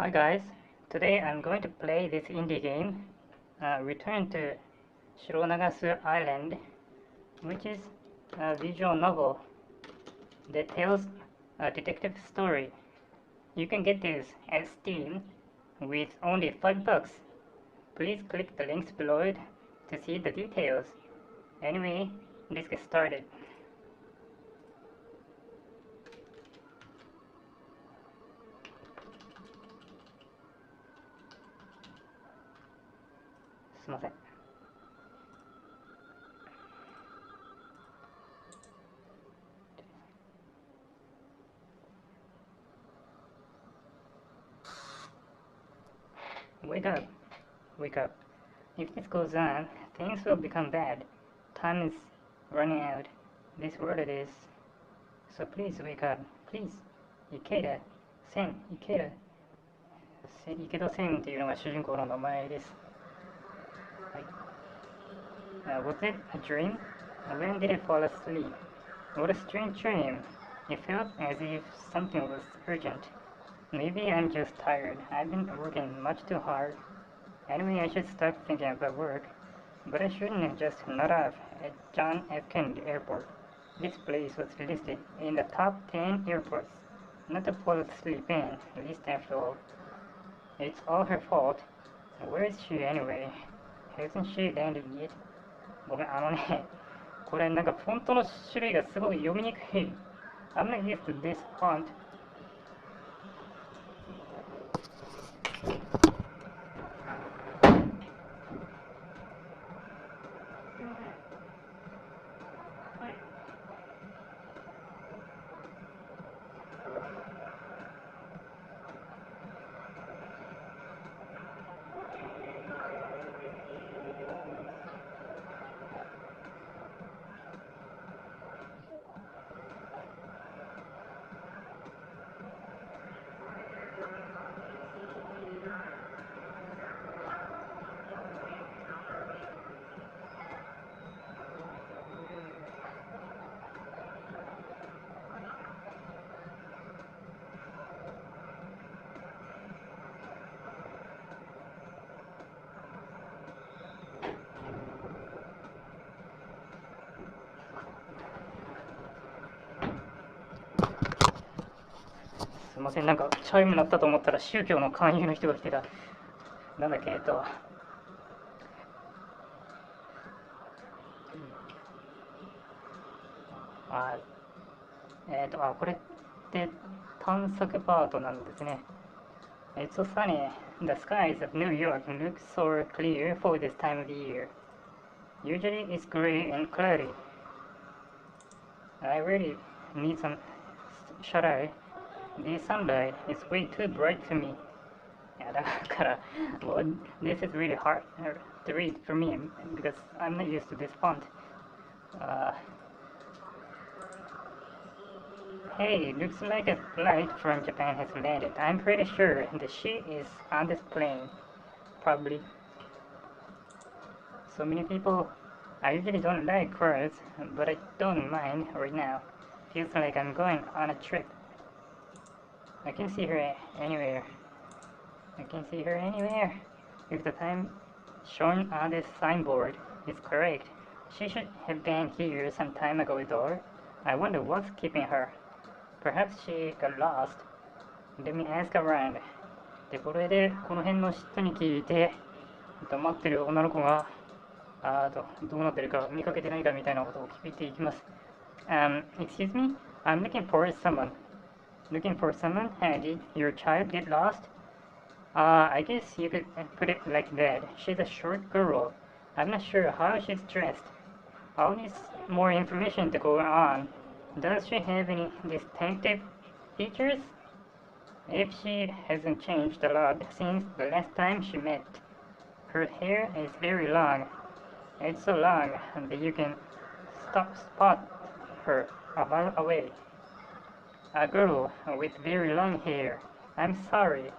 Hi guys, today I'm going to play this indie game, Return to Shironagasu Island, which is a visual novel that tells a detective story. You can get this at Steam with only $5. Please click the links below it to see the details. Anyway, let's get started. Wake up, wake up. If this goes on, things will become bad. Time is running out. This world it is. So please wake up. Please. Ikeda. Sen. Ikeda. Ikeda Sen っていうのが主人公の名前です。はい。Was it a dream? When did I fall asleep? What a strange dream. It felt as if something was urgent. Maybe I'm just tired. I've been working much too hard. Anyway, I should stop thinking about work. But I shouldn't have just not off at John F. Kennedy Airport. This place was listed in the top 10 airports. Not to fall asleep in, at least after all. It's all her fault. Where is she anyway? Hasn't she landed yet? ごめん、これなんかフォントの種類がすごい読みにくい。I'm not used to this font.すいません、なんかチャイム鳴ったと思ったら宗教の勧誘の人が来てた。なんだっけ、これって探索パートなんですね。It's so sunny. The skies of New York look so clear for this time of the year. Usually it's gray and cloudy. I really need some shut-eye. The sunlight is way too bright for me. いやだから、well, this is really hard to read for me because I'm not used to this font. Hey, looks like a flight from Japan has landed. I'm pretty sure that she is on this plane. Probably. So many people. I usually don't like crowds, but I don't mind right now. Feels like I'm going on a trip. I can see her anywhere. I can see her anywhere. If the time shown on this signboard is correct, she should have been here some time ago though. I wonder what's keeping her. Perhaps she got lost. Let me ask around. で、これでこの辺の人に聞いて、待ってる女の子がどうなってるか見かけてないかみたいなことを聞いていきます。Excuse me? I'm looking for someone. Looking for someone? Did your child get lost? I guess you could put it like that. She's a short girl. I'm not sure how she's dressed. I'll need more information to go on. Does she have any distinctive features? If she hasn't changed a lot since the last time she met. Her hair is very long. It's so long that you can spot her a mile away. A girl with very long hair. I'm sorry,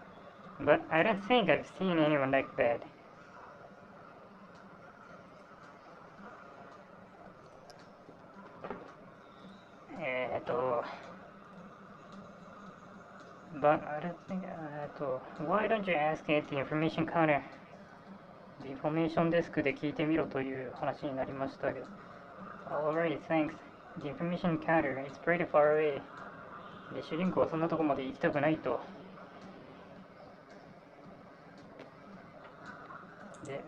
but I don't think I've seen anyone like that. But I don't think, why don't you ask at the information counter? インフォメーションデスクで聞いてみろという話になりましたけど。Alright, thanks. The information counter is pretty far away. で、主人公はそんなとこまで行きたくないと。で、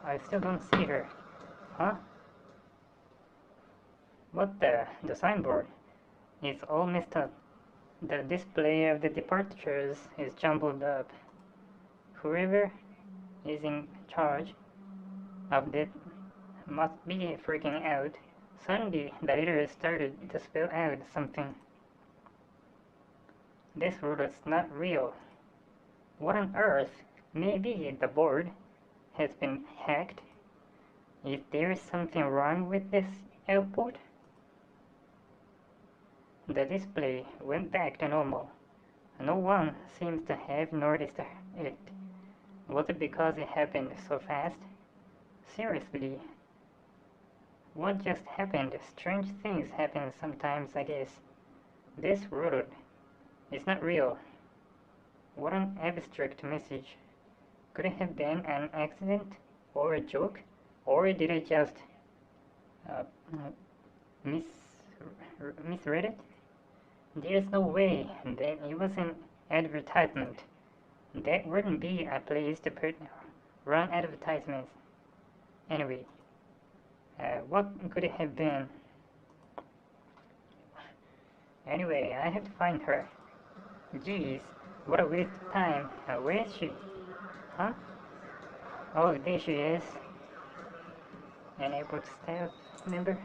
I still don't see her. Huh? What the signboard is all messed up. The display of the departures is jumbled up. Whoever is in charge of that must be freaking out. Suddenly, the letter started to spell out something. This route is not real. What on earth? Maybe the board has been hacked. Is there something wrong with this airport? The display went back to normal. No one seems to have noticed it. Was it because it happened so fast? Seriously, what just happened? Strange things happen sometimes, I guess. This road is not real. What an abstract message. Could it have been an accident or a joke? Or did I just misread it? There's no way that it was an advertisement. That wouldn't be a place to run advertisements. Anyway, what could it have been? Anyway, I have to find her. Geez, what a waste of time. Where is she? Huh? Oh, there she is. An airport staff member?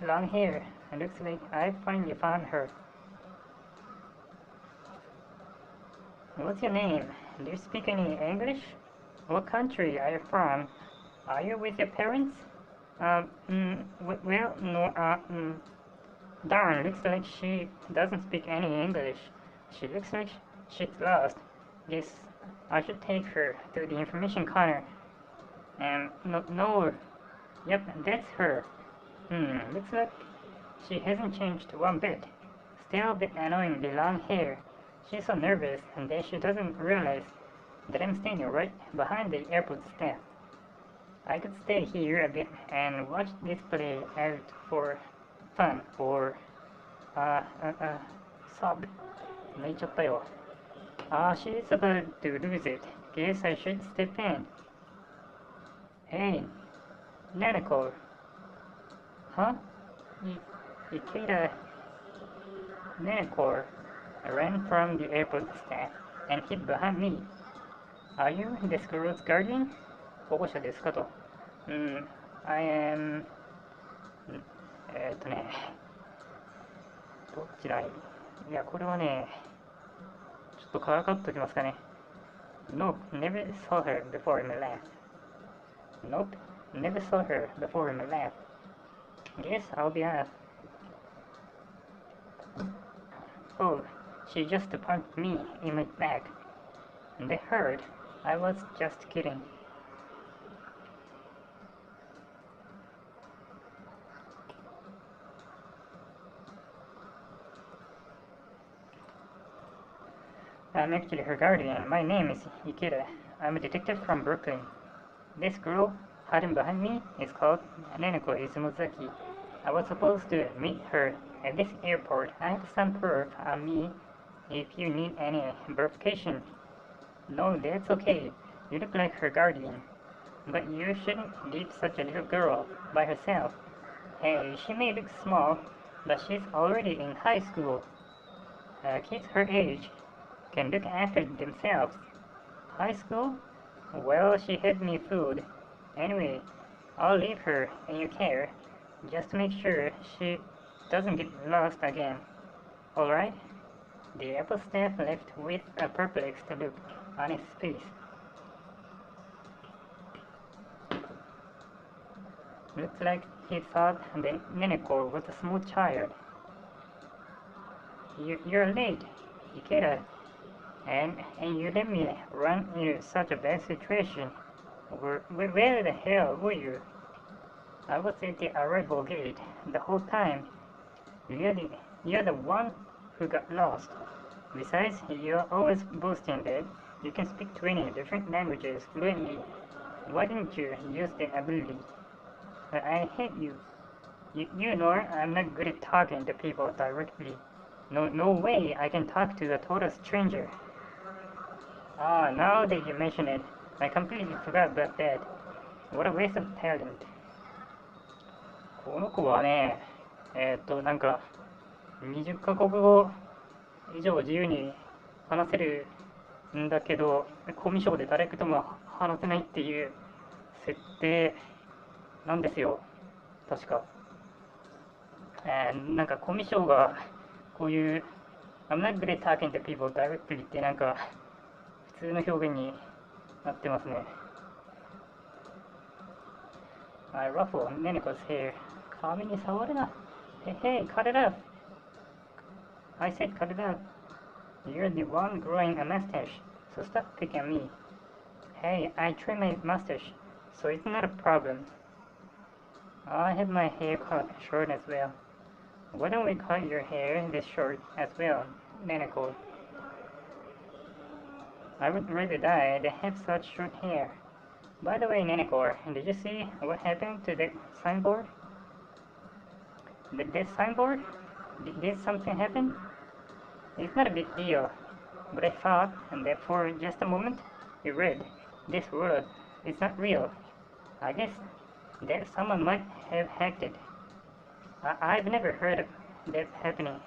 Long hair. It looks like I finally found her. What's your name? Do you speak any English? What country are you from? Are you with your parents? Well, no, darn, looks like she doesn't speak any English. She looks like she's lost. Guess I should take her to the information counter. No. Yep, that's her. Looks like she hasn't changed one bit. Still a bit annoying, the long hair. She's so nervous that she doesn't realize that I'm standing right behind the airport staff. I could stay here a bit and watch this play out for fun or, sob. 泣いちゃったよ。She's about to lose it. Guess I should step in. Hey, Nanako. Huh? Ikeda Nanako ran from the airport staff and hid behind me. Are you this girl's guardian? 保護者ですかと。I am... どっちだい？いや、これはね、ちょっとからかっときますかね。Nope, never saw her before in my life. Nope, never saw her before in my life. Guess I'll be off. Oh, she just punched me in my back. That hurt. I was just kidding. I'm actually her guardian. My name is Ikeda. I'm a detective from Brooklyn. This girl hiding behind me is called Nanako Izumozaki. I was supposed to meet her at this airport. I have some proof on me if you need any verification. No, that's okay. You look like her guardian. But you shouldn't leave such a little girl by herself. Hey, she may look small, but she's already in high school. Kids her age can look after themselves. High school? Well, she had me fooled. Anyway, I'll leave her in your care, just to make sure she doesn't get lost again. Alright? The airport staff left with a perplexed look on his face. Looks like he thought that Neneko was a small child. You're late, Ikeda. And you let me run into such a bad situation. Where the hell were you? I was at the arrival gate the whole time. You're the one who got lost. Besides, you're always boasting that you can speak 20 different languages fluently. Why didn't you use the ability? I hate you. You know I'm not good at talking to people directly. No way I can talk to a total stranger. Ah, now that you mention it, I completely forgot about that. What a waste of talent. この子はね、なんか20カ国語以上自由に話せるんだけど、コミュ障で誰とも話せないっていう設定なんですよ。確か。なんかコミュ障がこういう I'm not good at talking to people directly ってなんか普通の表現になってますね。I ruffle Neneko's hair. 髪に触るな。Hey, cut it off. I said cut it out. You're the one growing a mustache, so stop picking on me. Hey, I trim my mustache, so it's not a problem. I have my hair cut short as well. Why don't we cut your hair this short as well, Nanako? I would rather die than have such short hair. By the way, Nanako, did you see what happened to that signboard? That signboard? Did something happen? It's not a big deal, but I thought that for just a moment you read, this world is not real. I guess that someone might have hacked it. I've never heard of that happening.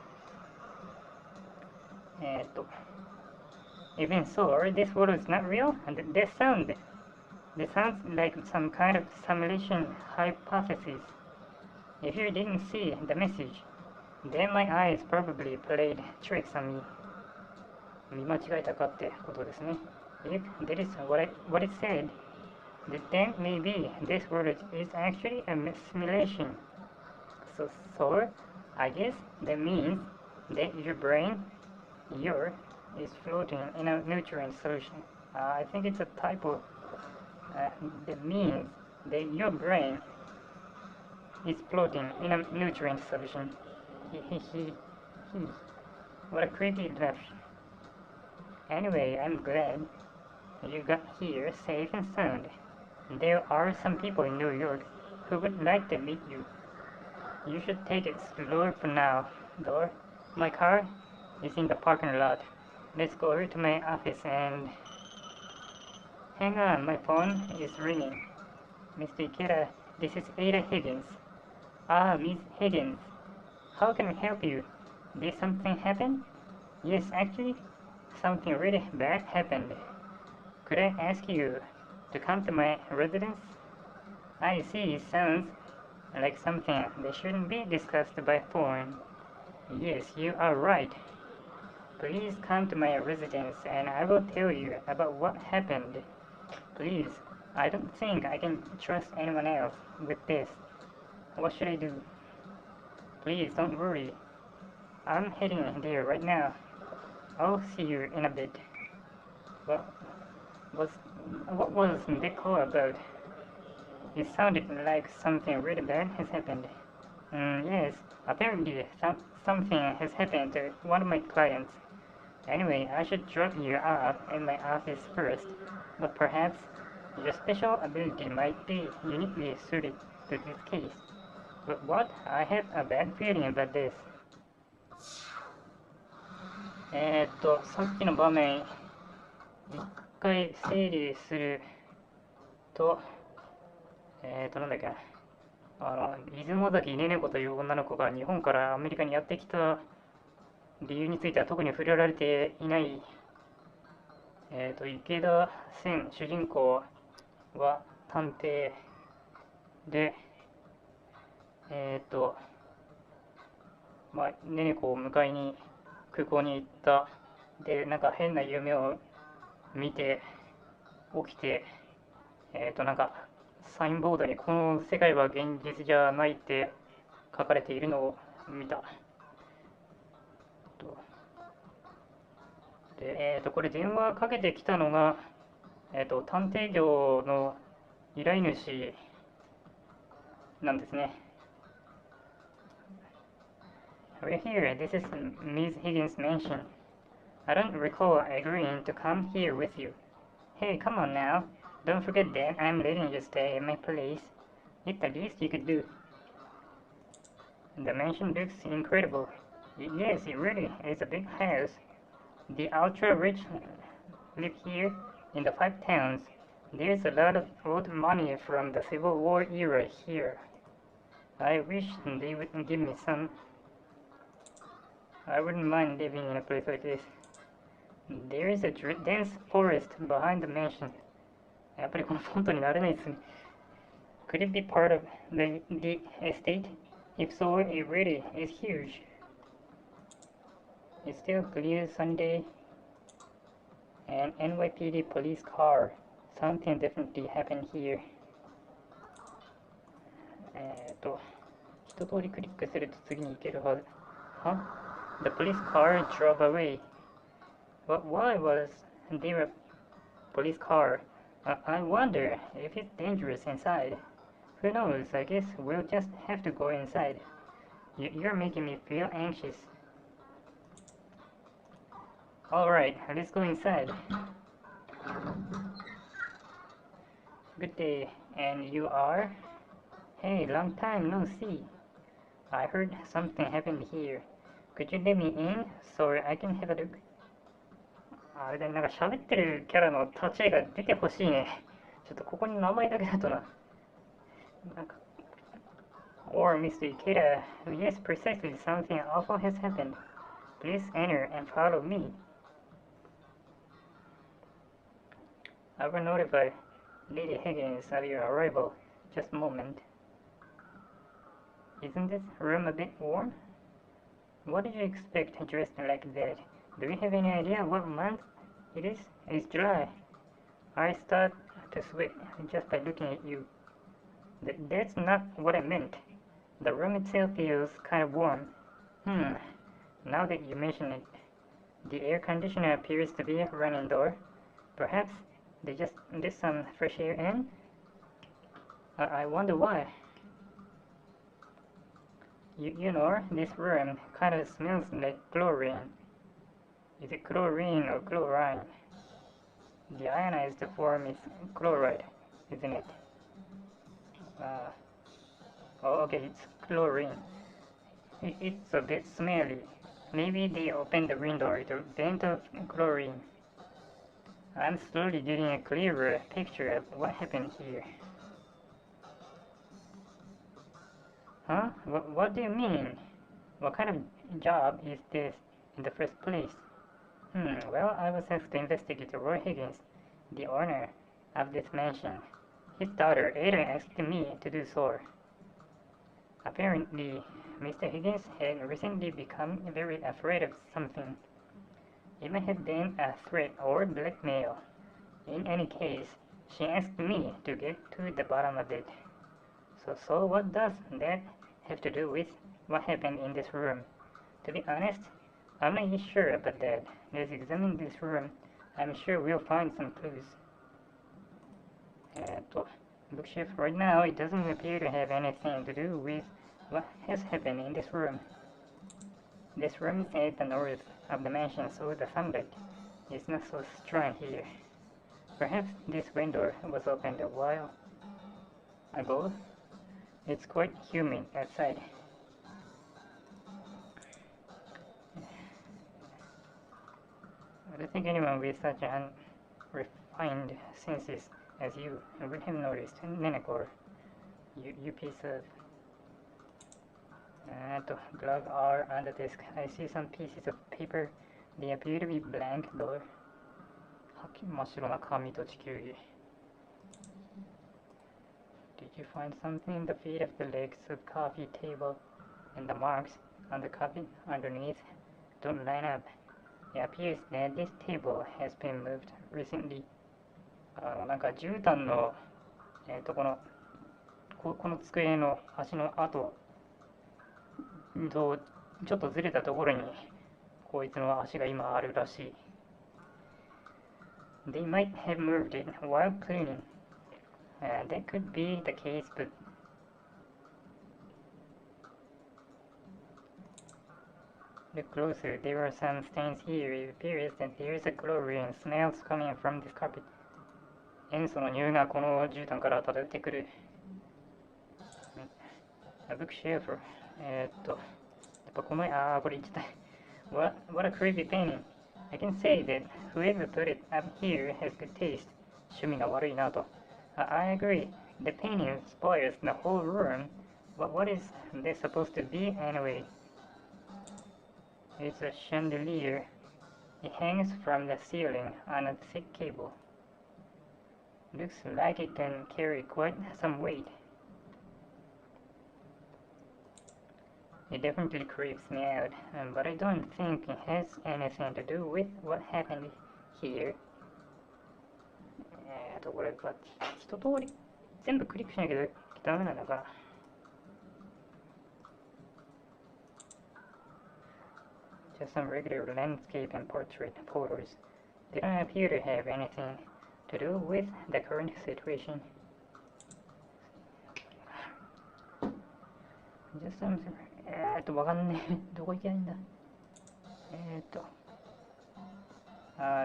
Even so, this world is not real, and this sounds like some kind of simulation hypothesis. If you didn't see the message, then my eyes probably played tricks on me. 見間違えたかってことですね。If that is what it said, then maybe this world is actually a simulation. So I guess that means that your brain, is floating in a nutrient solution. I think it's a typo. That means that your brain is floating in a nutrient solution. What a creepy laugh. Anyway, I'm glad you got here safe and sound. There are some people in New York who would like to meet you. You should take it slower for now, though. My car is in the parking lot. Let's go over to my office and... Hang on, my phone is ringing. Mr. Ikeda, this is Ada Higgins. Ah, Miss Higgins. How can I help you? Did something happen? Yes, actually, something really bad happened. Could I ask you to come to my residence? I see, it sounds like something that shouldn't be discussed by phone. Yes, you are right. Please come to my residence and I will tell you about what happened. Please, I don't think I can trust anyone else with this. What should I do? Please don't worry. I'm heading there right now. I'll see you in a bit. What was the call about? It sounded like something really bad has happened. Yes, apparently something has happened to one of my clients. Anyway, I should drop you off in my office first, but perhaps your special ability might be uniquely suited to this case. But what? I have a bad feeling about this. さっきの場面、一回整理すると、なんだっけな。出雲崎ねね子という女の子が日本からアメリカにやってきた理由については特に触れられていない、池田千主人公は探偵で、ねね子を迎えに空港に行った。で、なんか変な夢を見て起きて、なんかサインボードにこの世界は現実じゃないって書かれているのを見た。で、これ電話かけてきたのが、探偵業の依頼主なんですね。We're here. This is Ms. Higgins' mansion. I don't recall agreeing to come here with you. Hey, come on now. Don't forget that I'm letting you stay in my place. It's the least you could do. The mansion looks incredible. Yes, it really is a big house. The ultra-rich live here in the 5 towns. There's a lot of old money from the Civil War era here. I wish they would give me some. I wouldn't mind living in a place like this. There is a dense forest behind the mansion. やっぱりこのフォントになれないですね。Could it be part of the estate? If so, it really is huge. It's still a clear Sunday. An NYPD police car. Something definitely happened here. 一通りクリックすると次に行けるはず。Huh? The police car drove away. Why was there a police car? I wonder if it's dangerous inside. Who knows? I guess we'll just have to go inside. You're making me feel anxious. Alright, let's go inside. Good day. And you are? Hey, long time no see. I heard something happened here. Could you let me in so I can have a look? あれだね、なんか喋ってるキャラの立ち絵が出てほしいね。ちょっとここに名前だけだとな。なんか Or Mr. Ikeda, yes, precisely, something awful has happened. Please enter and follow me. I will notify Lady Higgins of your arrival. Just a moment. Isn't this room a bit warm? What did you expect dressed like that? Do you have any idea what month it is? It's July. I start to sweat just by looking at you. That's not what I meant. The room itself feels kind of warm. Now that you mention it, the air conditioner appears to be running door. Perhaps they just let some fresh air in? I wonder why. You know, this room kind of smells like chlorine. Is it chlorine or chlorine? The ionized form is chloride, isn't it? Oh, okay, it's chlorine. It's a bit smelly. Maybe they opened the window to vent of chlorine. I'm slowly getting a clearer picture of what happened here. Huh? What do you mean? What kind of job is this in the first place? Well, I was asked to investigate Roy Higgins, the owner of this mansion. His daughter Ada asked me to do so. Apparently, Mr. Higgins had recently become very afraid of something. It may have been a threat or blackmail. In any case, she asked me to get to the bottom of it. So what does that have to do with what happened in this room? To be honest, I'm not even sure about that. Let's examine this room. I'm sure we'll find some clues. Bookshelf right now, it doesn't appear to have anything to do with what has happened in this room. This room is at the north of the mansion, so the sunlight is not so strong here. Perhaps this window was opened a while ago. It's quite humid outside. I don't think anyone with such unrefined senses as you would have noticed. Nenekor, you piece of... glove are on the desk. I see some pieces of paper. They appear to be blank, though. 真っ白な紙と地球儀。Did you find something in the feet of the legs of coffee table and the marks on the coffee underneath don't line up? It appears that this table has been moved recently. なんか絨毯の、この机の足の跡とちょっとずれたところにこいつの足が今あるらしい。They might have moved it while cleaning. That could be the case, but Look closer. There are some stains here. It appears that there is a chlorine smells coming from this carpet. 塩素の匂いがこの絨毯から漂ってくる。A bookshelf. やっぱこの、これ言っちゃった。What a creepy painting. I can say that whoever put it up here has good taste. 趣味が悪いなと。I agree. The painting spoils the whole room. What is this supposed to be anyway? It's a chandelier. It hangs from the ceiling on a thick cable. Looks like it can carry quite some weight. It definitely creeps me out, but I don't think it has anything to do with what happened here. これか、一通り全部クリックしなきゃダメなのかな。Just some regular landscape and portrait photos. They don't appear to have anything to do with the current situation. Just some... わかんねえ。どこ行けばいいんだ。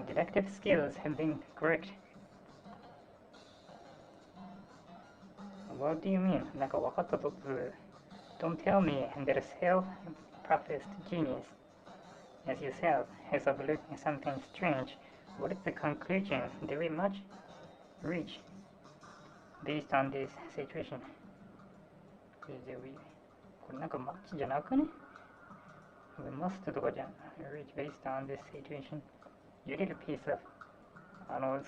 Deductive skills have been correct. What do you mean? なんか分かったとつ。Don't tell me that a self-professed genius as yourself has overlooked something strange. What is the conclusion that we must reach based on this situation? これなんかマッチじゃなくね？ We must とかじゃん。reach based on this situation. You little piece of...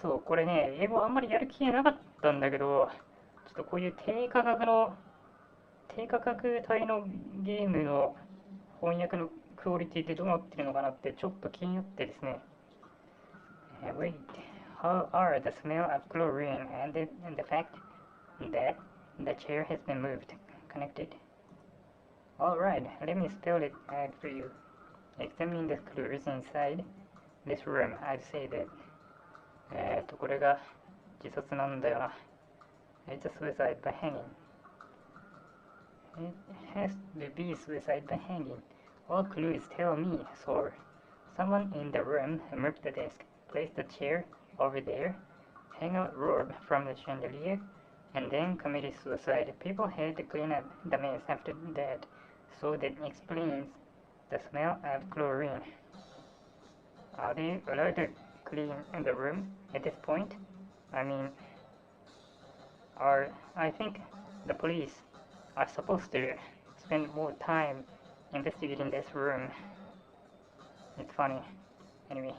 そう、これね、英語あんまりやる気なかったんだけど、ちょっとこういう低価格帯のゲームの翻訳のクオリティってどうなってるのかなってちょっと気になってですね。Wait, how are the smell of chlorine and the fact that the chair has been moved connected? Alright, let me spell it out for you. Examining the clues inside this room, I'd say that これが自殺なんだよな。It's a suicide by hanging. It has to be suicide by hanging. All clues tell me so. Someone in the room moved the desk, placed the chair over there, hung a robe from the chandelier, and then committed suicide. People had to clean up the mess after that, so that explains the smell of chlorine. Are they allowed to clean the room at this point? I mean, I think the police are supposed to spend more time investigating this room. It's funny. Anyway.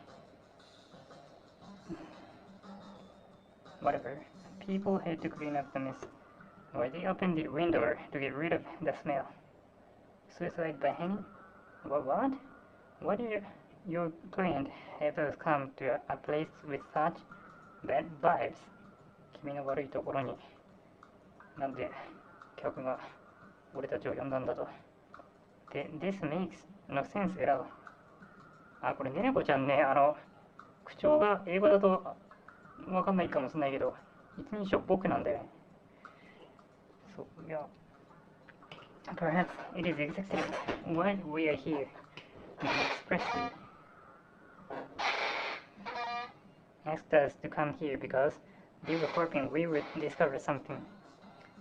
Whatever. People had to clean up the mess. Or they opened the window to get rid of the smell. Suicide by hanging? What? Why did your client have us come to a place with such bad vibes? 君の悪いところになんで客が俺たちを呼んだんだと。で、This makes no sense at all. これねねこちゃんね、口調が英語だとわかんないかもしれないけど、一人称僕なんだよね。そう、いや。Perhaps it is exactly why we are here. Expressly asked us to come here because they were hoping we would discover something.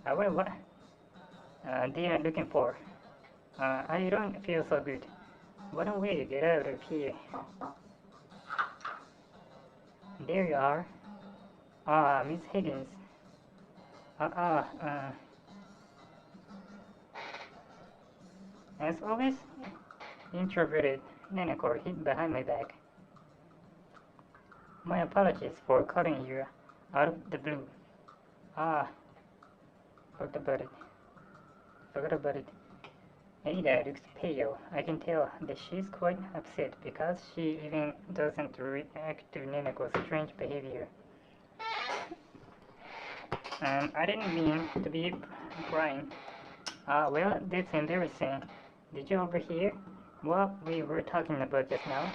What they are looking for. I don't feel so good. Why don't we get out of here? There you are. Miss Higgins. As always, introverted Nanako hid behind my back. My apologies for calling you out of the blue. Forgot about it. Ada looks pale. I can tell that she's quite upset because she even doesn't react to Nenako's strange behavior. I didn't mean to be crying. Well, that's embarrassing. Did you overhear what we were talking about just now?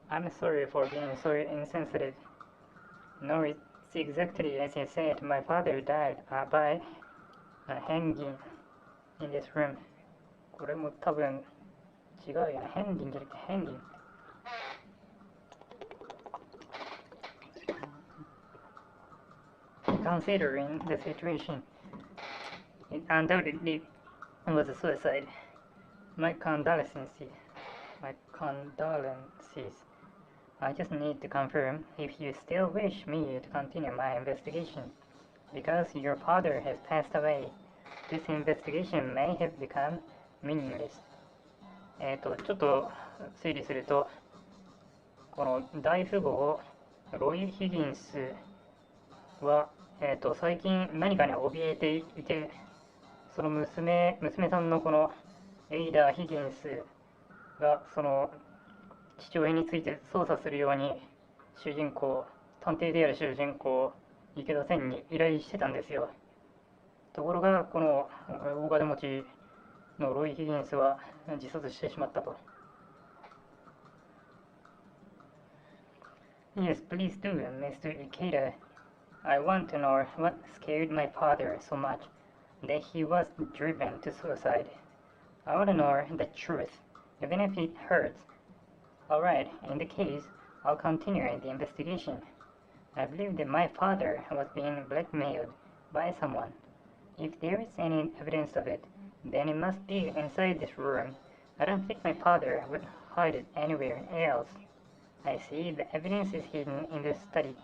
I'm sorry for being so insensitive. No, it's exactly as you said. My father died by hanging in this room. これも多分違うよね。ヘンリンじゃなくてヘンリン。Considering the situation, it undoubtedly was a suicide. My condolences. My condolences. I just need to confirm if you still wish me to continue my investigation. Because your father has passed away, this investigation may have become meaningless. ちょっと整理すると、この大富豪ロイ・ヒギンスは、最近何かに怯えていて、その娘さんのこのエイダー・ヒギンスがその父親について捜査するように探偵である主人公池田千に依頼してたんですよ。ところがこの大金持ちのロイ・ヒギンスは自殺してしまったと。Yes, please do, Mr. Ikeda. I want to know what scared my father so much that he was driven to suicide. I want to know the truth, even if it hurts. Alright, in the case, I'll continue the investigation. I believe that my father was being blackmailed by someone. If there is any evidence of it, then it must be inside this room. I don't think my father would hide it anywhere else. I see the evidence is hidden in the study.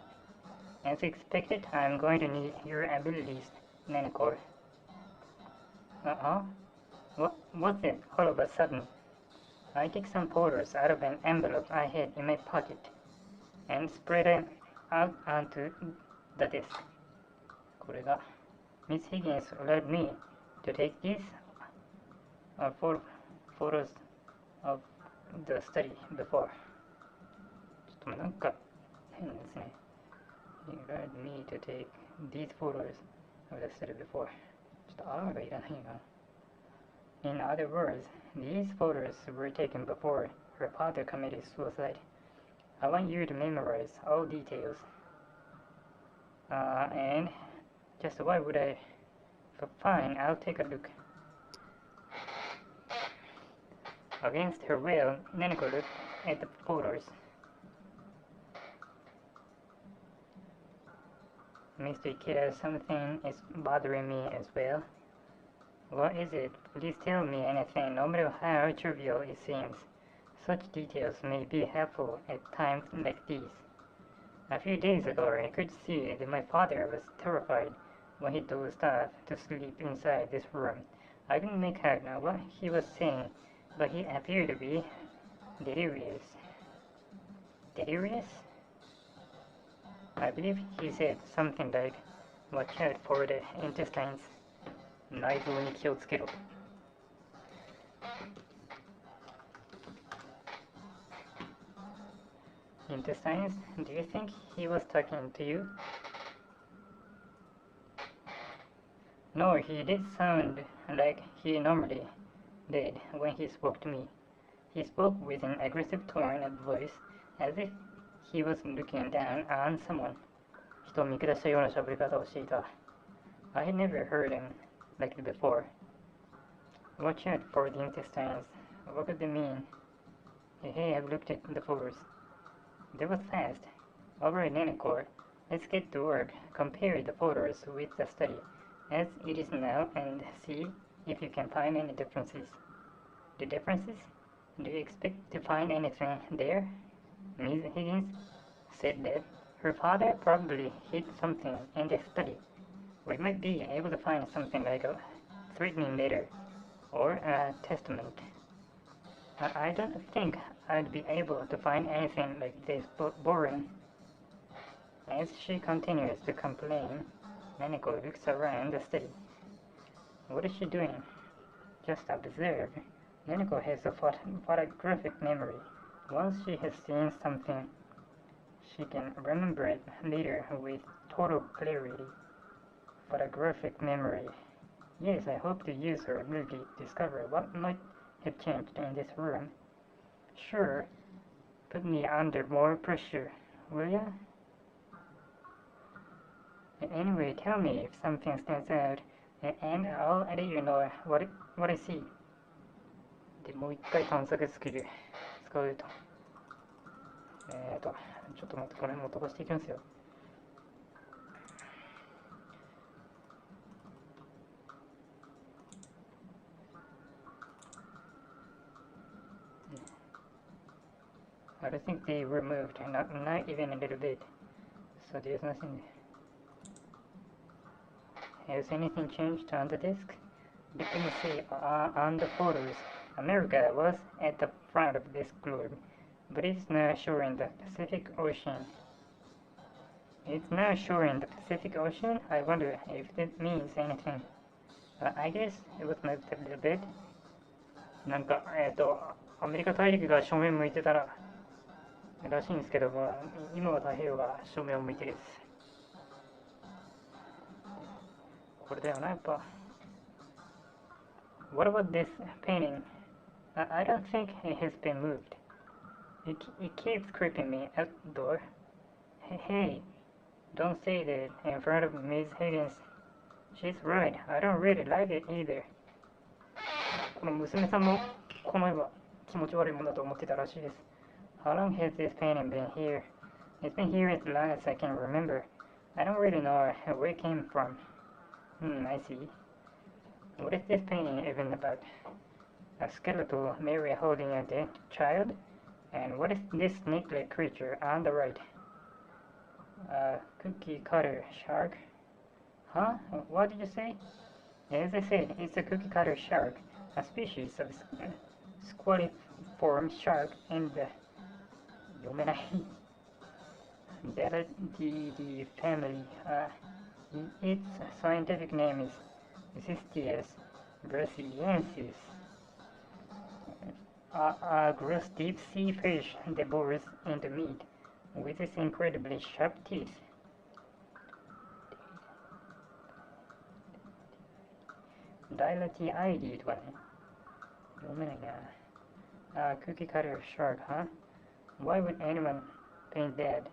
As expected, I'm going to need your abilities, Nanako. What's it all of a sudden? I took some photos out of an envelope I had in my pocket and spread them out onto the desk. これが Miss Higgins allowed me to take these photos of the study before. ちょっとなんか変ですね。He allowed me to take these photos of the study before. ちょっと R がいらないな。In other words, these photos were taken before her father committed suicide. I want you to memorize all details. And just why would I? Fine, I'll take a look. Against her will, Nanako looked at the photos. Mr. Ikeda, something is bothering me as well. What is it? Please tell me anything, no matter how trivial it seems. Such details may be helpful at times like these. A few days ago, I could see that my father was terrified when he dozed off to sleep inside this room. I couldn't make out what he was saying, but he appeared to be delirious. Delirious? I believe he said something like, "Watch out for the intestines." 内臓に気をつけろ。Intestines? Do you think he was talking to you? No, he did sound like he normally did when he spoke to me. He spoke with an aggressive tone of voice, as if he was looking down on someone. 人を見下したような喋り方をしていた。I had never heard him like it before. Watch out for the intestines. What could they mean? Hey, I've looked at the photos. They were fast. Alright, Nanako, let's get to work. Compare the photos with the study as it is now and see if you can find any differences. The differences? Do you expect to find anything there? Ms. Higgins said that her father probably hid something in the study. We might be able to find something like a threatening letter or a testament. I don't think I'd be able to find anything like this boring. As she continues to complain, Nanako looks around the study. What is she doing? Just observe. Nanako has a photographic memory. Once she has seen something, she can remember it later with total clarity. Photographic memory. Yes, I hope to use her ability to discover what might have changed in this room. Sure. Put me under more pressure, will ya? Anyway, tell me if something stands out, and I'll let you know what I see. で、もう一回探索スキル使うと。ちょっと待って、これも飛ばしていきますよ。I don't think they removed, not even a little bit. So there's nothing. Has anything changed on the disk? Let me see, on the photos, America was at the front of this globe, but it's now showing the Pacific Ocean. It's now showing the Pacific Ocean? I wonder if that means anything. I guess it was moved a little bit. なんか、アメリカ大陸が正面向いてたらしいんですけど、まあ、今は太平洋が正面を向いてです。これだよな、やっぱ。What about this painting? I don't think it has been moved. It keeps creeping me out the door. Hey, don't say that in front of Miss Higgins. She's right. I don't really like it either. この娘さんもこの絵は気持ち悪いものだと思ってたらしいです。How long has this painting been here? It's been here as long as I can remember. I don't really know where it came from. I see. What is this painting even about? A skeletal Mary holding a dead child? And what is this snake-like creature on the right? A cookie cutter shark? Huh? What did you say? As I said, it's a cookie cutter shark, a species of squaliform shark in the Deletidae family. Its scientific name is Cystius brasiliensis. A gross deep sea fish that bores into meat with its incredibly sharp teeth. Dilatidae とかね。読めないな。Cookie cutter shark, huh? Why would anyone paint that?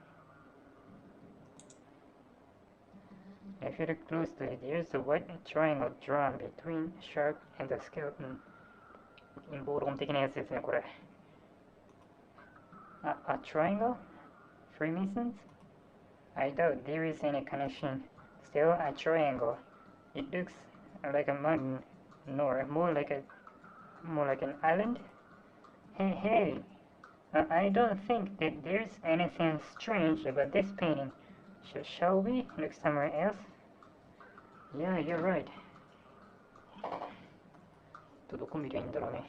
If you look closely, there's a white triangle drawn between shark and the skeleton. 陰謀論的なやつですね、これ。A triangle? Freemasons? I doubt there is any connection. Still, a triangle. It looks like a mountain, nor more like an island. Hey! I don't think that there's anything strange about this painting. Shall we look somewhere else? Yeah, you're right. どこ見りゃいいんだろうね。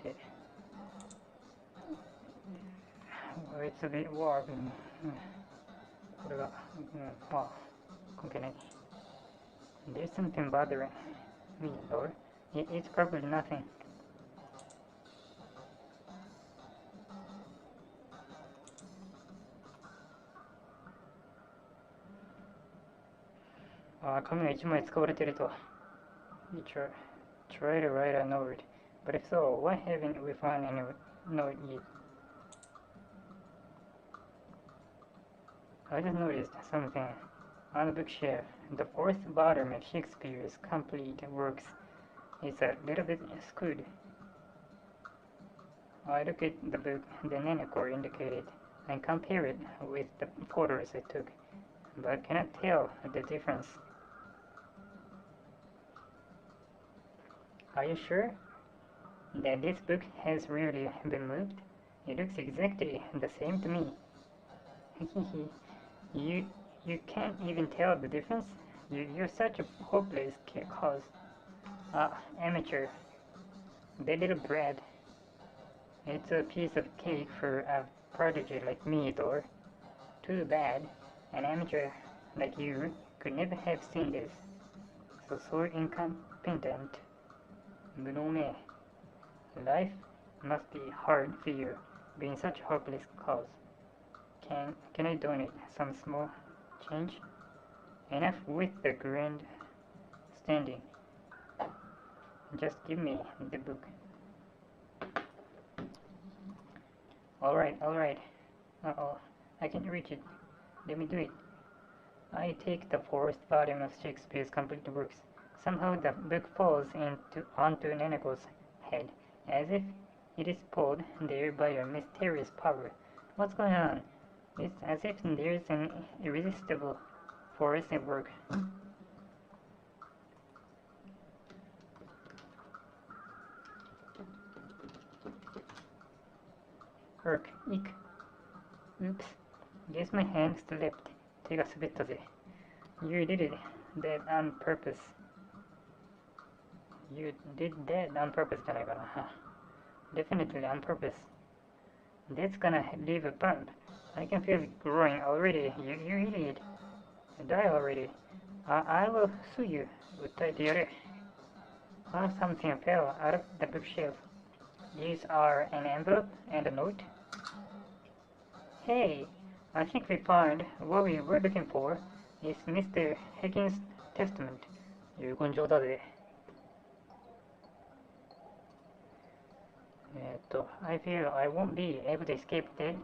で、It's a bit warm. これが、まあ、関係ない。There's something bothering me, though. It's probably nothing. 紙が1枚使われていると。You try to write a note, but if so, why haven't we found any note yet? I just noticed something on the bookshelf. The fourth volume of Shakespeare's complete works is a little bit skewed. I look at the book the Nanakor indicated and compare it with the photos I took, but cannot tell the difference. Are you sure that this book has really been moved? It looks exactly the same to me. You can't even tell the difference? You're such a hopeless cause. Amateur. That little brat. It's a piece of cake for a prodigy like me, Thor. Too bad. An amateur like you could never have seen this. So incompetent. Gnome. Life must be hard for you, being such a hopeless cause. Can I donate some small change? Enough with the grand standing. Just give me the book. Alright. Uh-oh, I can't reach it. Let me do it. I take the fourth volume of Shakespeare's complete works. Somehow the book falls onto Neneko's head, as if it is pulled there by a mysterious power. What's going on? It's as if there's an irresistible force at work. Eek. Oops. Guess my hand slipped. 手が滑ったぜ。You did that on purpose. You did that on purpose じゃないかな。Definitely on purpose. That's gonna leave a bump. I can feel it growing already. You idiot. Die already. I will sue you. 訴えてやれ。Something fell out of the bookshelf. These are an envelope and a note. Hey, I think we found what we were looking for. It's Mr. Higgins' testament. 遺言状だぜ。I feel I won't be able to escape that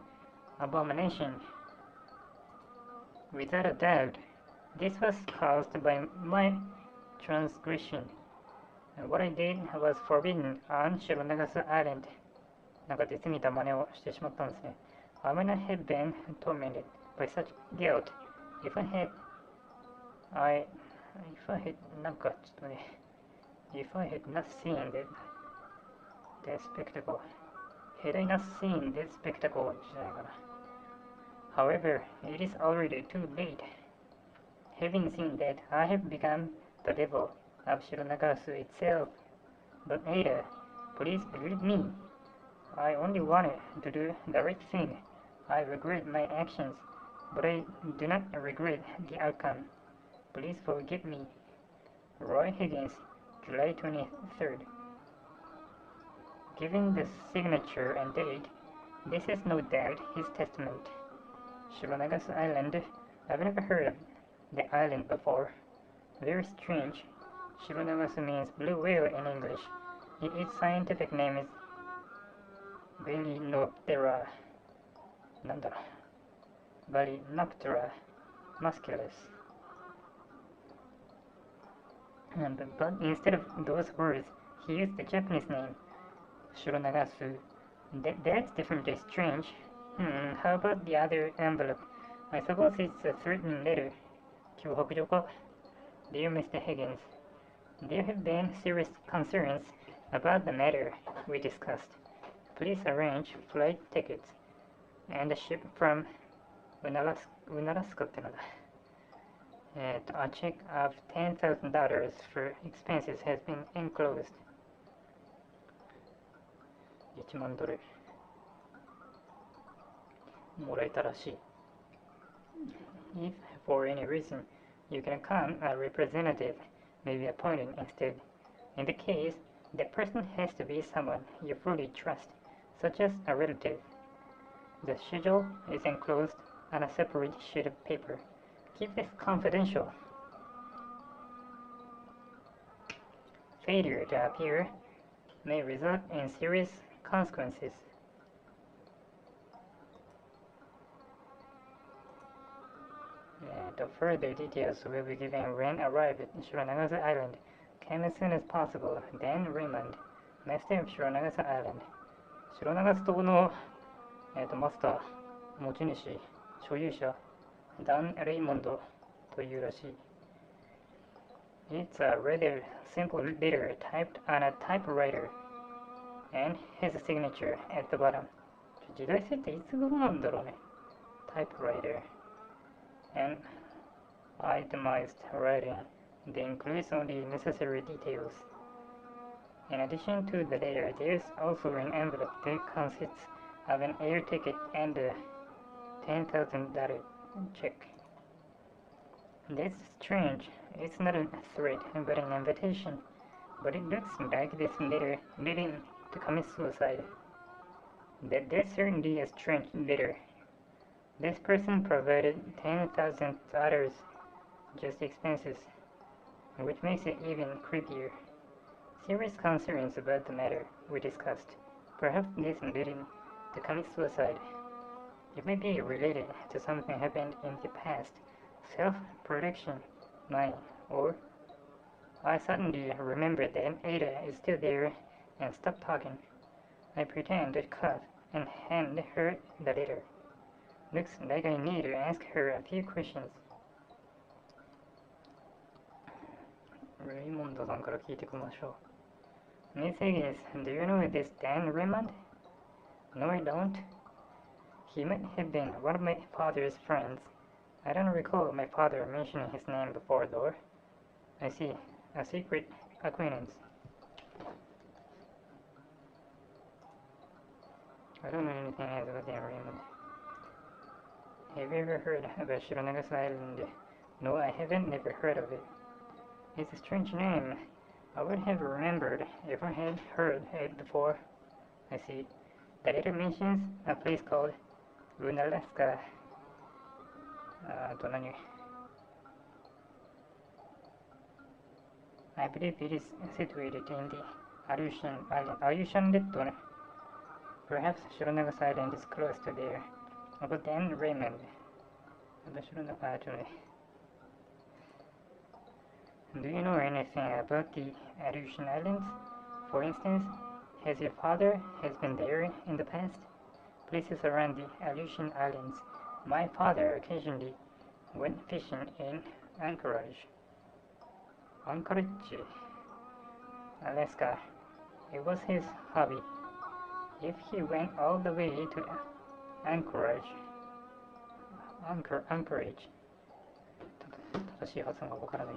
abomination. Without a doubt, this was caused by my transgression. What I did was forbidden on Shironaga's Island. なんか絶見た真似をしてしまったんですね。I might not have been tormented by such guilt if I had,なんかちょっとね、if I had not seen that spectacle. Had I not seen that spectacle じゃないかな。However, it is already too late. Having seen that, I have become the devil of Shironagasu itself. But Ada, please believe me. I only wanted to do the right thing. I regret my actions, but I do not regret the outcome. Please forgive me. Roy Higgins, July 23rd. Given the signature and date, this is no doubt his testament. Shironaga's Island. I've never heard of the island before. Very strange. Shironagasu means blue whale in English. Its scientific name is Balinoptera. なんだろう。Balinoptera musculus. But instead of those words, he used the Japanese name, Shironagasu. That's definitely strange. How about the other envelope? I suppose it's a threatening letter. 脅迫状か? Dear Mr. Higgins, there have been serious concerns about the matter we discussed. Please arrange flight tickets and a ship from Unalaska ってのだ。A check of $10,000 for expenses has been enclosed. 1万ドルもらえたらしい。If for any reason you can come, a representative may be appointed instead. In the case, that person has to be someone you fully trust, such as a relative. The schedule is enclosed on a separate sheet of paper. Keep this confidential. Failure to appear may result in serious consequences. The further details will be given when arrived at Shironaga's Island. Come as soon as possible, then Raymond, Master of Shironaga's Island. シロナガス島の、マスター、持ち主、所有者、ダン・レイモンドというらしい。It's a rather simple letter typed on a typewriter and has a signature at the bottom. 時代設定いつ頃なんだろうね。Typewriter and itemized writing that includes only necessary details. In addition to the letter, there's also an envelope that consists of an air ticket and a $10,000 check. That's strange. It's not a threat, but an invitation. But it looks like this letter led him to commit suicide. That's certainly a strange letter. This person provided $10,000 just expenses, which makes it even creepier. Serious concerns about the matter we discussed. Perhaps this to commit suicide. It may be related to something happened in the past, self-protection, money, or I suddenly remembered that Ada is still there and stopped talking. I pretend to cough and hand her the letter. Looks like I need to ask her a few questions. レイモンドさんから聞いていきましょう。Miss Higgins, do you know this Dan Raymond? No, I don't. He might have been one of my father's friends. I don't recall my father mentioning his name before, though. I see. A secret acquaintance. I don't know anything else about Dan Raymond. Have you ever heard about Shironagas Island? No, I haven't. Never heard of it. It's a strange name. I would have remembered if I had heard it before. I see. The letter mentions a place called Unalaska. I believe it is situated in the Aleutian Littoral. Perhaps Shironagas Island is close to there. About Dan Raymond. Do you know anything about the Aleutian Islands? For instance, has your father been there in the past? Places around the Aleutian Islands. My father occasionally went fishing in Anchorage, Alaska. It was his hobby. If he went all the way to Anchorage, 正しい発音がわからない。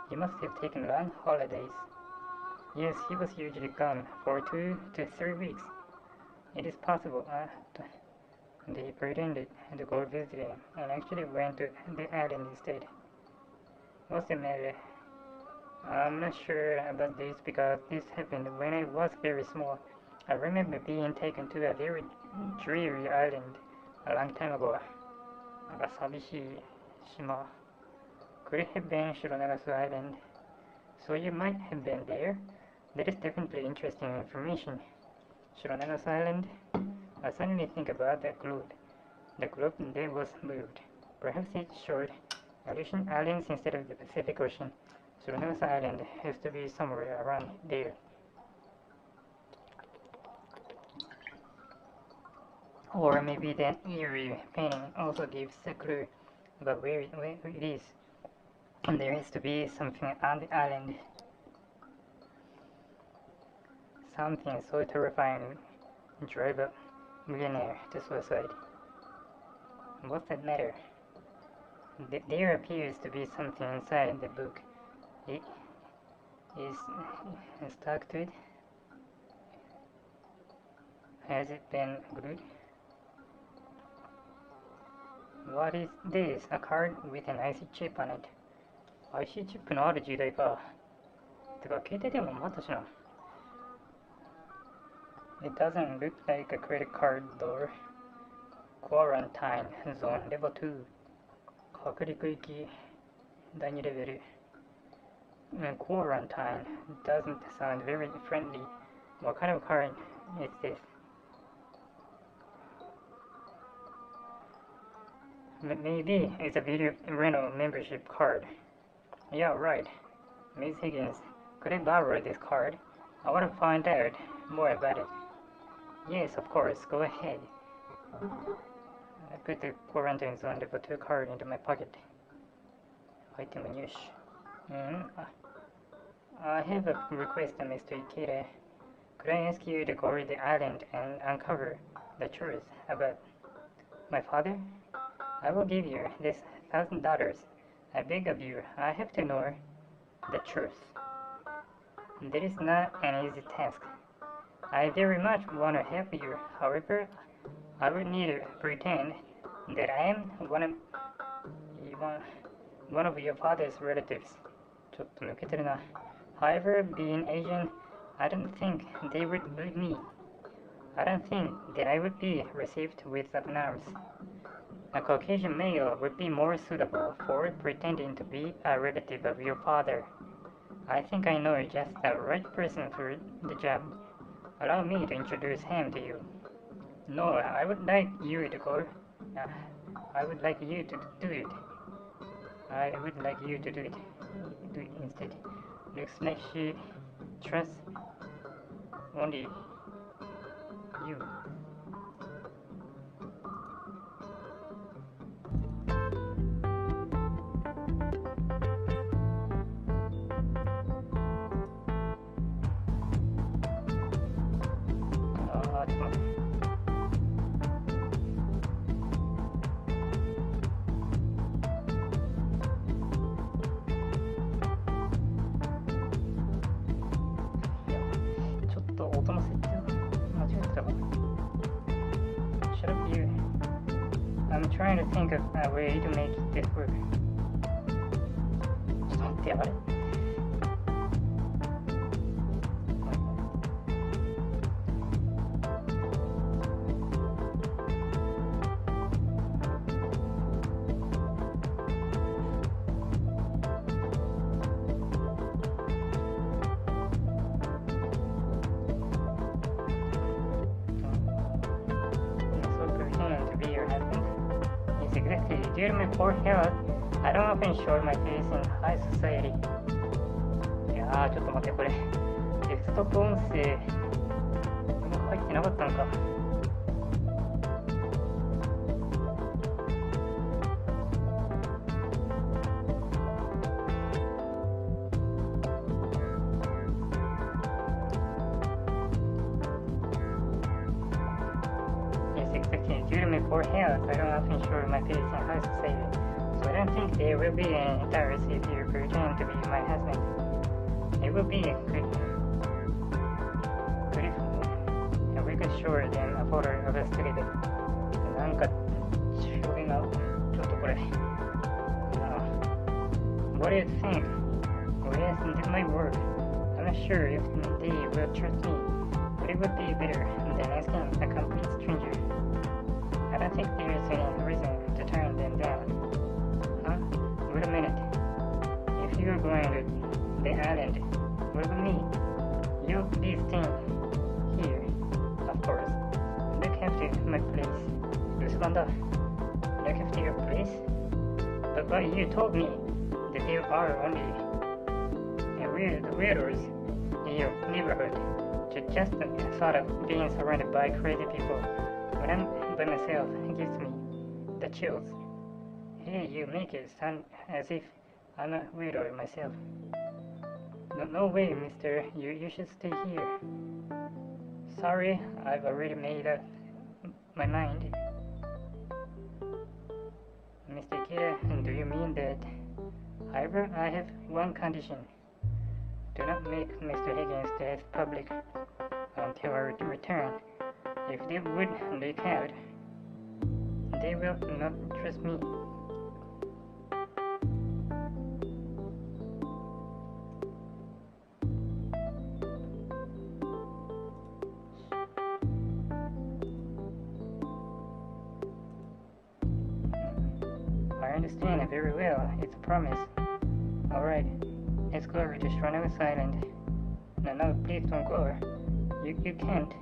He must have taken long holidays. Yes, he was usually gone for 2 to 3 weeks. It is possible they pretended to go visiting and actually went to the island instead. What's the matter? I'm not sure about this because this happened when I was very small. I remember being taken to a very dreary island a long time ago. なんか寂しい島。Could it have been Shironagas Island? So you might have been there. That is definitely interesting information. Shironagas Island? I suddenly think about the globe. The globe that was moved. Perhaps it showed Aleutian Islands instead of the Pacific Ocean. Shironagas Island has to be somewhere around there. Or maybe that eerie painting also gives a clue about where it is. And there has to be something on the island. Something so terrifying drive a millionaire to suicide. What's that matter? There appears to be something inside the book. It is stuck to it. Has it been glued? What is this? A card with an IC chip on it. IC チップのある時代か。てか、携帯電話もあったしな。It doesn't look like a credit card though. Quarantine zone level 2. 隔離区域第2レベル。Quarantine doesn't sound very friendly. What kind of card is this? Maybe it's a video rental membership card. Yeah, right. Miss Higgins, could I borrow this card? I want to find out more about it. Yes, of course. Go ahead. I put the quarantine zone level 2 card into my pocket. Item news. I have a request, Mr. Ikeda. Could I ask you to go to the island and uncover the truth about my father? I will give you this $1,000. I beg of you, I have to know the truth. That is not an easy task. I very much want to help you. However, I would need to pretend that I am one of your father's relatives. ちょっと抜けてるな。However, being Asian, I don't think they would believe me. I don't think that I would be received with open arms. A Caucasian male would be more suitable for pretending to be a relative of your father. I think I know just the right person for the job. Allow me to introduce him to you. No, I would like you to go. I would like you to do it. I would like you to do it. Do it instead. Looks like she trusts only you. I'm trying to think of a way to make this work. ちょっと待って、あれDue to my poor health, I don't often show my face in high society. いやー、ちょっと待って、これデスクトップ音声入ってなかったのか。Due to my poor health, I don't often show my face in high society, so I don't think there will be any embarrassment if you pretend to be my husband. It would be good if we could show them a photo of us together. なんか証言がちょっとこれ。What do you think? Well, yes, this might work. I'm not sure if they will trust me, but it would be better than asking a complete stranger.I don't think there is any reason to turn them down. Huh? Wait a minute. If you're going to the island, what about me? You'll be staying here, of course. Look after my place. Respond off. Look after your place? But you told me that there are only weirdos in your neighborhood. Just the thought of being surrounded by crazy people.When I'm by myself, it gives me the chills. Hey, you make it sound as if I'm a weirdo myself. No way, mister. You should stay here. Sorry, I've already made up my mind. Mr. Kira, do you mean that? However, I have one condition. Do not make Mr. Higgins' death public until I return.If they would leak out, they will not trust me. I understand it very well. It's a promise. Alright, let's go over to Shroud Island. No, please don't go. You can't.The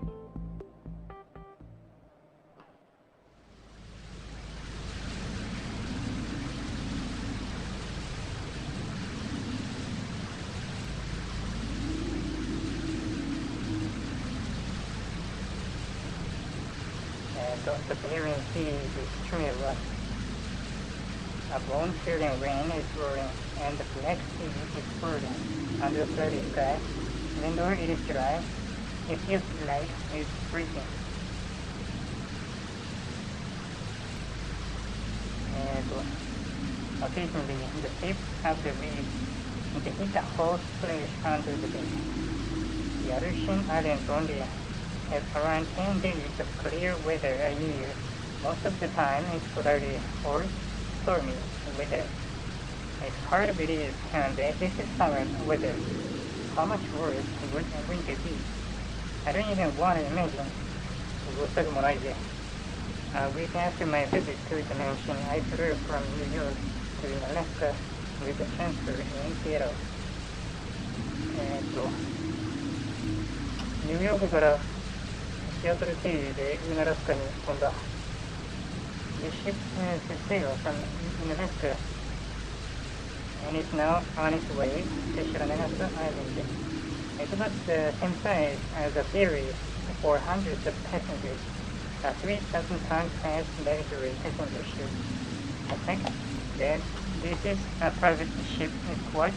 Bering Sea is extremely rough. A bone-chilling rain is roaring, and the Black Sea is swirling under a cloudy sky. Even though it is dry, it feels like it's freezing. Occasionally, the shape of the waves hit a whole splash onto the beach. The Aleutian Islands only has around 10 days of clear weather a year. Most of the time it's cloudy or stormy weather. It's hard to believe that this is summer weather. How much worse would winter be? I don't even want to imagine. A week after my visit to the mansion, I flew from New York to Alaska with a transfer in Seattle. ニューヨークからシアトル経由でウナラスカに飛んだ。The ship has sailed from Alaska and is now on its way to Shiranagasa Island. It's about the same size as a ferry for hundreds of passengers. A 3,000-ton class luxury passenger ship. I think that this is a private ship. It's quite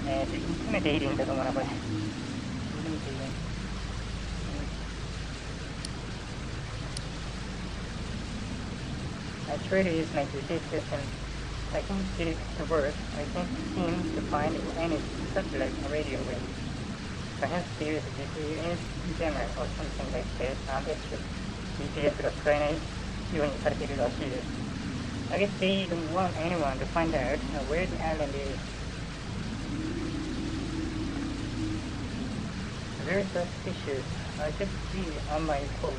intimidating だと思うな、これ。I try to use my GPS system. I can't get it to work. I can't seem to find any satellite radio wave. Perhaps there is a GPS jammer or something like that on this ship. GPS が使えないようにされているらしいです。I guess they don't want anyone to find out where the island is. Very suspicious. I should be on my toes.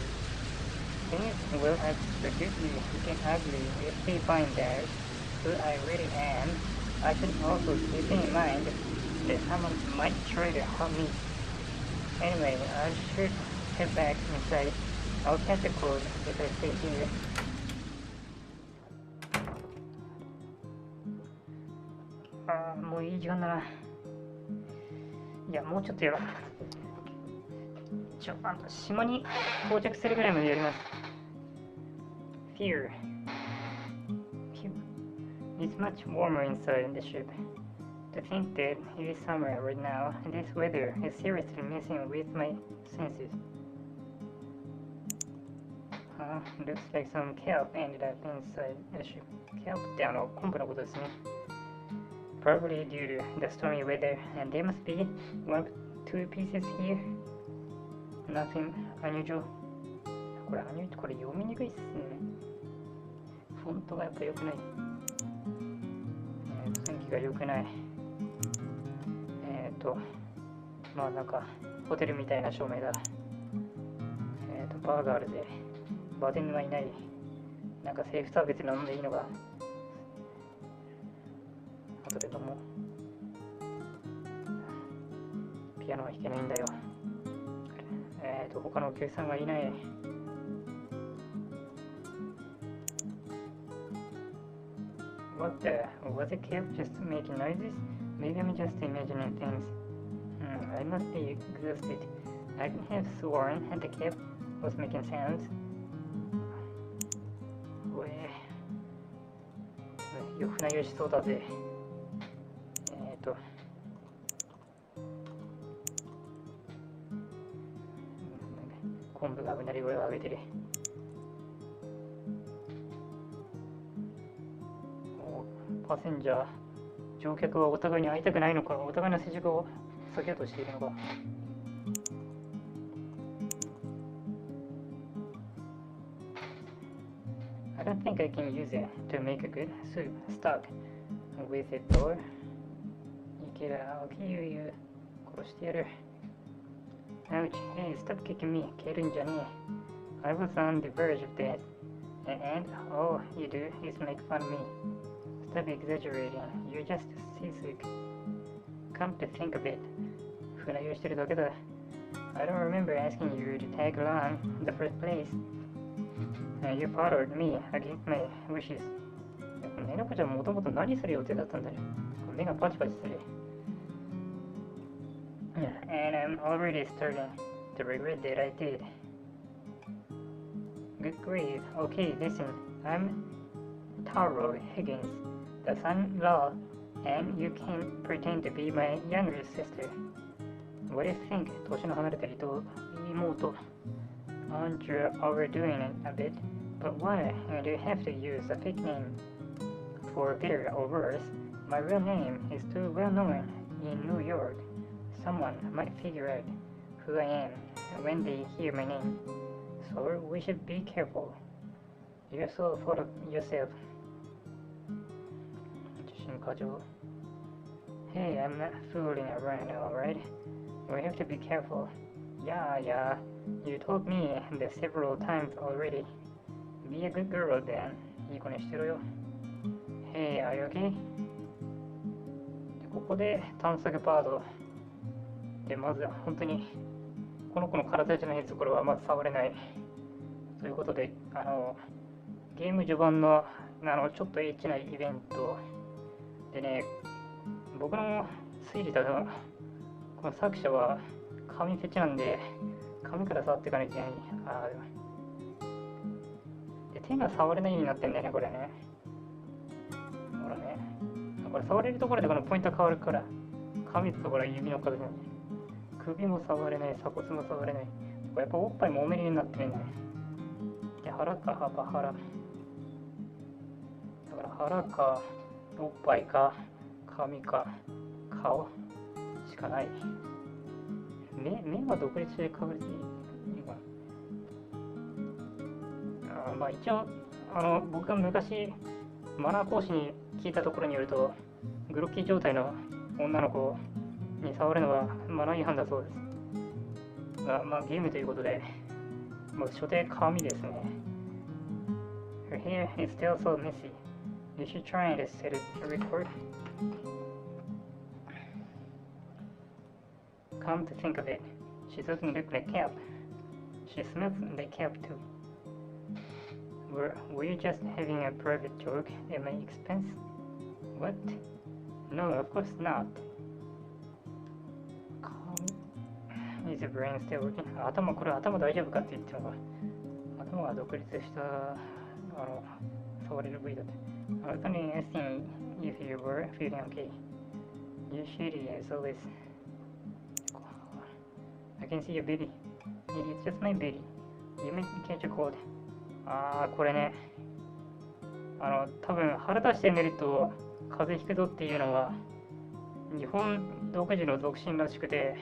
Things will absolutely get ugly if they find out who I really am. I should also keep in mind that someone might try to harm me. Anyway, I should head back inside. I'll catch a cold if I stay here. もういい時間だな。いや、もうちょっとやろう。島に到着するぐらいまでやります。Fear. It's much warmer inside the ship. To think that it is summer right now, and this weather is seriously messing with my senses. Looks like some kelp ended up inside the ship. Kelp って昆布のことですね。Probably due to the stormy weather, and there must be 1 or 2 pieces here. Nothing unusual. これ読みにくいっすね。フォントがやっぱ良くない。雰囲気が良くない。まあなんかホテルみたいな照明だ。バーがあるぜ。バーテンはいない。なんかセーフサービスで飲んでいいのか。後で飲もう。ピアノは弾けないんだよ。他のお客さんがいない。What the? Was the cab just making noises? Maybe I'm just imagining things. I must be exhausted. I could have sworn that the cab was making sounds. 船酔いしそうだぜ。昆布がうなり声を上げてる。パッセンジャー、乗客はお互いに会いたくないのか、お互いの接触を避けようとしているのか。I don't think I can use it to make a good soup stock with it though. いける、青木ゆうゆう、殺してやる。Ouch, hey, stop kicking me, 蹴るんじゃねえ。I was on the verge of death, and all you do is make fun of me. Stop exaggerating, you're just seasick. Come to think of it, 船酔いしてるだけだ。I don't remember asking you to tag along in the first place. You followed me against my wishes. ねなこちゃんもともと何する予定だったんだよ。目がパチパチする。And I'm already starting to regret that I did. Good grief. Okay, listen. I'm Taro Higgins, the son-in-law, and you can pretend to be my younger sister. What do you think? 年の離れた妹。Aren't you overdoing it a bit? But why do you have to use a fake name? For better or worse, my real name is too well known in New York. Someone might figure out who I am when they hear my name. So we should be careful. You're so full of yourself. Hey, I'm not fooling around, alright? We have to be careful. Yeah. You told me that several times already. Be a good girl then. いい子にしてろよ。Hey, are you okay? ここで探索パートでまず本当にこの子の体じゃないところはまず触れないということで、ゲーム序盤のちょっとエッチなイベントでね、僕の推理だと、この作者は髪フェチなんで、髪から触っていかないといけない。で、手が触れないようになってんだよね、これね。ほらね。これ触れるところでこのポイント変わるから、髪ところは指の形なんで。首も触れない、鎖骨も触れない。これやっぱおっぱいもおめりになってるんだね。で、腹か、腹。だから腹か、おっぱいか、髪か、顔しかない。目は独立して確率いいかな。まあ一応、僕が昔マナー講師に聞いたところによると、グロッキー状態の女の子に触るのはマナー違反だそうです。まあゲームということで、もう初手髪ですね。Her hair is still so messy. You should try and set it to record. Come to think of it, she doesn't look like Cap. She smells like Cap too. Were you just having a private joke at my expense? What? No, of course not. Is your brain still working? これ頭大丈夫かって言ってるのが、頭が独立した触れる部位だって。I was only asking if you were feeling okay. You're shitty as always. I can see your belly. It's just my belly. You might catch a cold. これね。多分腹出して寝ると風邪ひくぞっていうのは日本独自の俗信らしくて、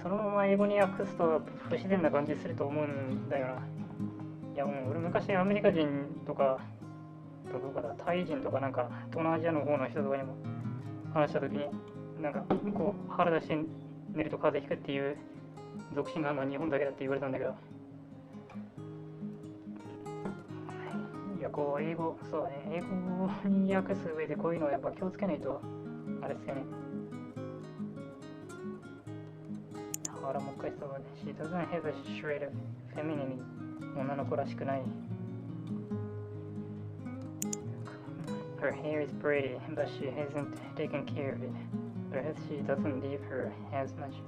そのまま英語に訳すと不自然な感じすると思うんだよな。いやもう俺昔アメリカ人とかどこかだタイ人とかなんか東南アジアの方の人とかにも話した時になんかこう腹出して寝ると風邪ひくっていう俗信があるのは日本だけだって言われたんだけど、いやこう英語そうね、英語に訳す上でこういうのはやっぱ気をつけないとあれですよね。腹もう一回そうね。She doesn't have a shred of femininity. 女の子らしくない。Her hair is pretty, but she hasn't taken care of it. Perhaps she doesn't leave her as much.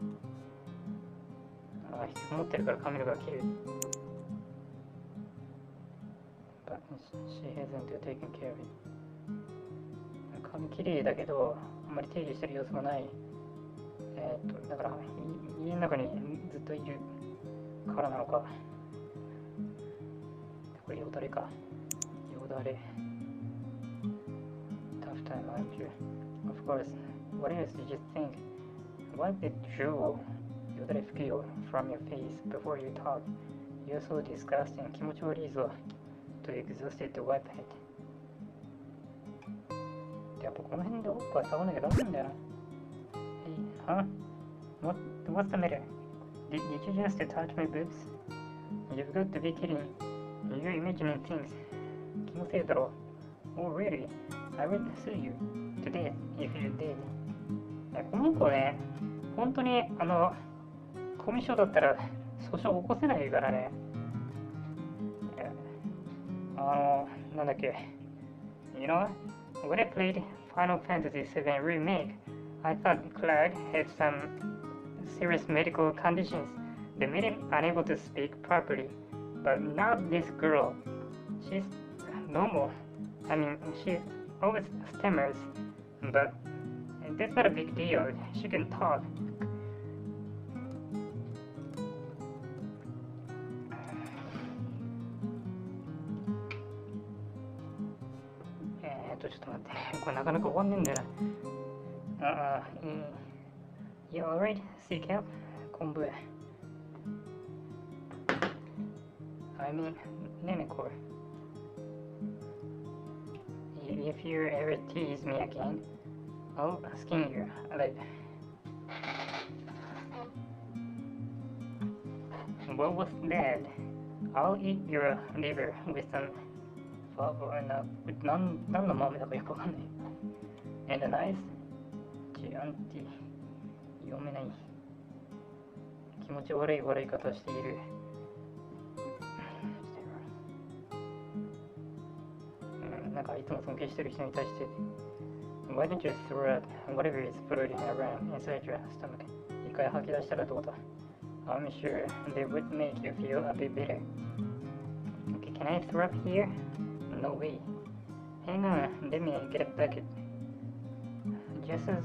引きこもってるから髪の毛が綺麗。But she hasn't taken care of it. 髪綺麗だけど、あんまり手入れしてる様子がない。だから家の中にずっといるからなのか。これよだれか。よだれ。Tough time, aren't you? Of course. What else did you think? Wipe the drool, よだれ拭きよ from your face before you talk. You're so disgusting. 気持ち悪いぞ。To exhausted to wipe it. やっぱこの辺でおっぱい触んなきゃダメなんだよな。Huh? What's the matter? Did you just touch my boobs? You've got to be kidding. You're imagining things. 気のせいだろ。Oh really? I would sue you today if you did. この子ね、本当にコミュ障だったら訴訟起こせないからね。なんだっけ。You know, when I played Final Fantasy VII Remake, I thought Cloud had some serious medical conditions that made him unable to speak properly. But not this girl. She's normal. I mean, she always stammers, but that's not a big deal. She can talk. ちょっと待ってね。これなかなか終わんねえんだよな。You alright? Sea cap? 昆布。I mean, Nenekor. If you ever tease me again, I'll skin you alive. What was that? I'll eat your liver with some with 何の豆だかよくわかんない。And a nice 読めない。気持ち悪い笑い方をしている。なんかいつも尊敬してる人に対して Why don't you throw out whatever is floating around inside your stomach? 一回吐き出したらどうだ？ I'm sure they would make you feel a bit better. Okay, can I throw up here? No way. Hang on, let me get a bucket. Just as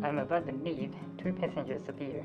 I'm about to leave, two passengers appear.